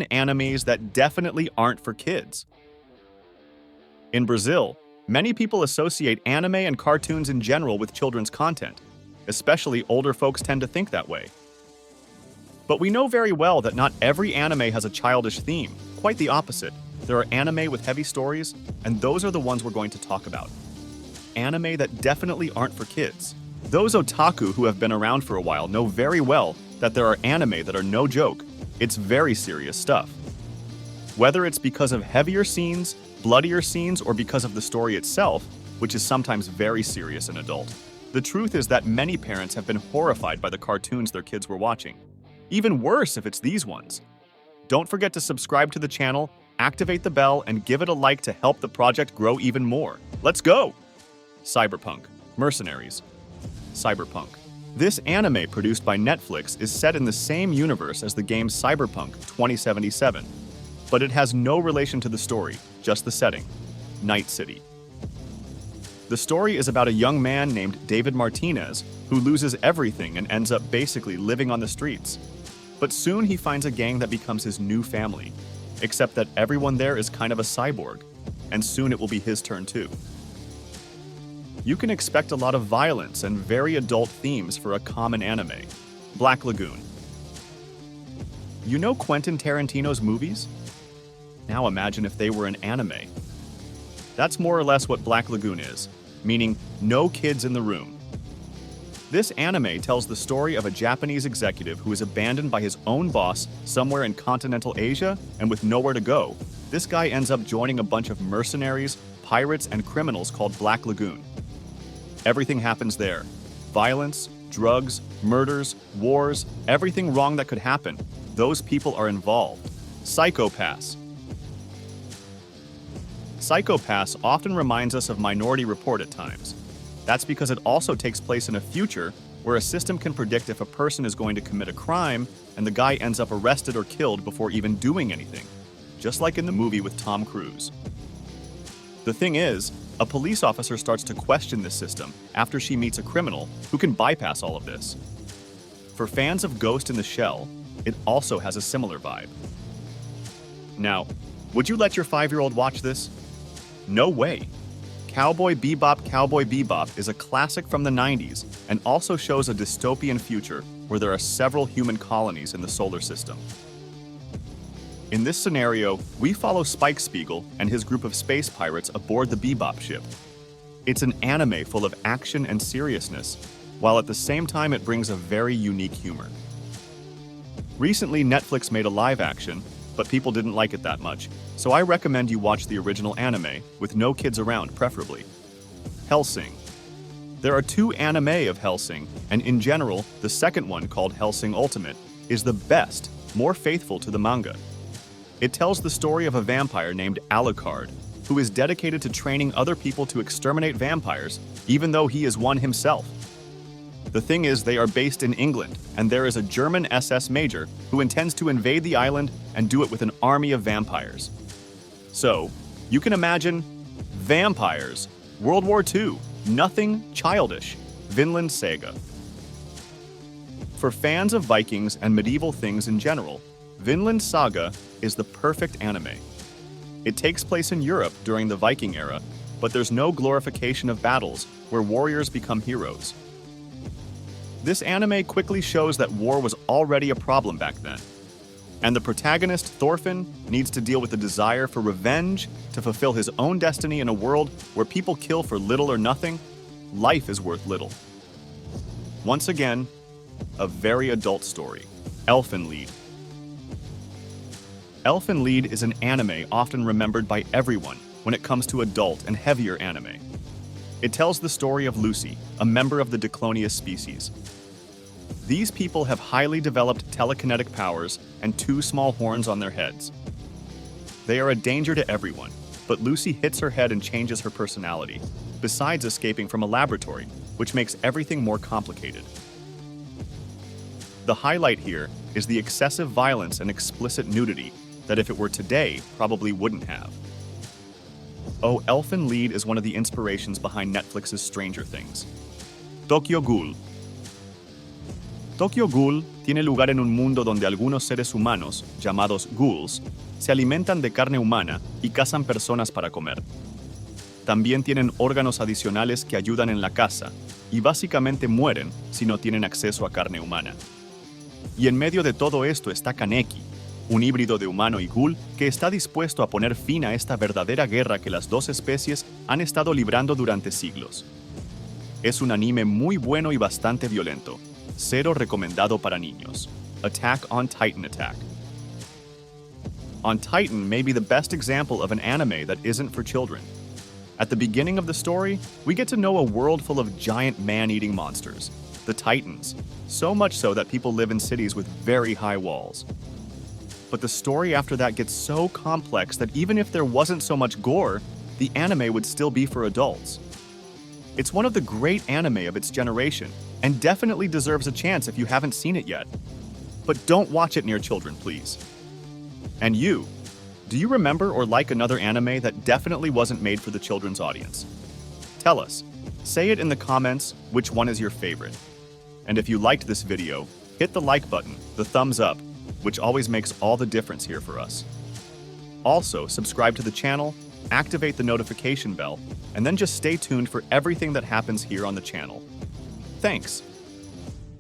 10 animes that definitely aren't for kids. In Brazil, many people associate anime and cartoons in general with children's content. Especially older folks tend to think that way. But we know very well that not every anime has a childish theme. Quite the opposite. There are anime with heavy stories, and those are the ones we're going to talk about. Anime that definitely aren't for kids. Those otaku who have been around for a while know very well that there are anime that are no joke. It's very serious stuff. Whether it's because of heavier scenes, bloodier scenes, or because of the story itself, which is sometimes very serious and adult, the truth is that many parents have been horrified by the cartoons their kids were watching. Even worse if it's these ones. Don't forget to subscribe to the channel, activate the bell, and give it a like to help the project grow even more. Let's go! Cyberpunk. Mercenaries. Cyberpunk. This anime produced by Netflix is set in the same universe as the game Cyberpunk 2077, but it has no relation to the story, just the setting. Night City. The story is about a young man named David Martinez who loses everything and ends up basically living on the streets. But soon he finds a gang that becomes his new family, except that everyone there is kind of a cyborg, and soon it will be his turn too. You can expect a lot of violence and very adult themes for a common anime. Black Lagoon. You know Quentin Tarantino's movies? Now imagine if they were an anime. That's more or less what Black Lagoon is, meaning no kids in the room. This anime tells the story of a Japanese executive who is abandoned by his own boss somewhere in continental Asia, and with nowhere to go, this guy ends up joining a bunch of mercenaries, pirates, and criminals called Black Lagoon. Everything happens there. Violence, drugs, murders, wars, everything wrong that could happen. Those people are involved. Psycho-Pass. Psycho-Pass often reminds us of Minority Report at times. That's because it also takes place in a future where a system can predict if a person is going to commit a crime and the guy ends up arrested or killed before even doing anything, just like in the movie with Tom Cruise. The thing is, a police officer starts to question this system after she meets a criminal who can bypass all of this. For fans of Ghost in the Shell, it also has a similar vibe. Now, would you let your 5-year-old watch this? No way. Cowboy Bebop is a classic from the 90s and also shows a dystopian future where there are several human colonies in the solar system. In this scenario, we follow Spike Spiegel and his group of space pirates aboard the Bebop ship. It's an anime full of action and seriousness, while at the same time it brings a very unique humor. Recently, Netflix made a live action, but people didn't like it that much, so I recommend you watch the original anime, with no kids around preferably. Hellsing. There are 2 anime of Hellsing, and in general, the second one, called Hellsing Ultimate, is the best, more faithful to the manga. It tells the story of a vampire named Alucard, who is dedicated to training other people to exterminate vampires, even though he is one himself. The thing is, they are based in England, and there is a German SS major who intends to invade the island and do it with an army of vampires. So, you can imagine vampires, World War II, nothing childish, Vinland Saga. For fans of Vikings and medieval things in general, Vinland Saga is the perfect anime. It takes place in Europe during the Viking era, but there's no glorification of battles where warriors become heroes. This anime quickly shows that war was already a problem back then, and the protagonist, Thorfinn, needs to deal with the desire for revenge to fulfill his own destiny in a world where people kill for little or nothing. Life is worth little. Once again, a very adult story. Elfen Lied. Elfen Lied is an anime often remembered by everyone when it comes to adult and heavier anime. It tells the story of Lucy, a member of the Diclonius species. These people have highly developed telekinetic powers and 2 small horns on their heads. They are a danger to everyone, but Lucy hits her head and changes her personality, besides escaping from a laboratory, which makes everything more complicated. The highlight here is the excessive violence and explicit nudity that if it were today, probably wouldn't have. Oh, Elfen Lied is one of the inspirations behind Netflix's Stranger Things. Tokyo Ghoul. Tokyo Ghoul tiene lugar en un mundo donde algunos seres humanos, llamados ghouls, se alimentan de carne humana y cazan personas para comer. También tienen órganos adicionales que ayudan en la caza, y básicamente mueren si no tienen acceso a carne humana. Y en medio de todo esto está Kaneki, un híbrido de humano y ghoul que está dispuesto a poner fin a esta verdadera guerra que las dos especies han estado librando durante siglos. Es un anime muy bueno y bastante violento. Cero recomendado para niños. Attack on Titan Attack. On Titan may be the best example of an anime that isn't for children. At the beginning of the story, we get to know a world full of giant man-eating monsters, the Titans, so much so that people live in cities with very high walls. But the story after that gets so complex that even if there wasn't so much gore, the anime would still be for adults. It's one of the great anime of its generation, and definitely deserves a chance if you haven't seen it yet. But don't watch it near children, please. And you, do you remember or like another anime that definitely wasn't made for the children's audience? Tell us. Say it in the comments which one is your favorite. And if you liked this video, hit the like button, the thumbs up, which always makes all the difference here for us. Also, subscribe to the channel, activate the notification bell, and then just stay tuned for everything that happens here on the channel. Thanks!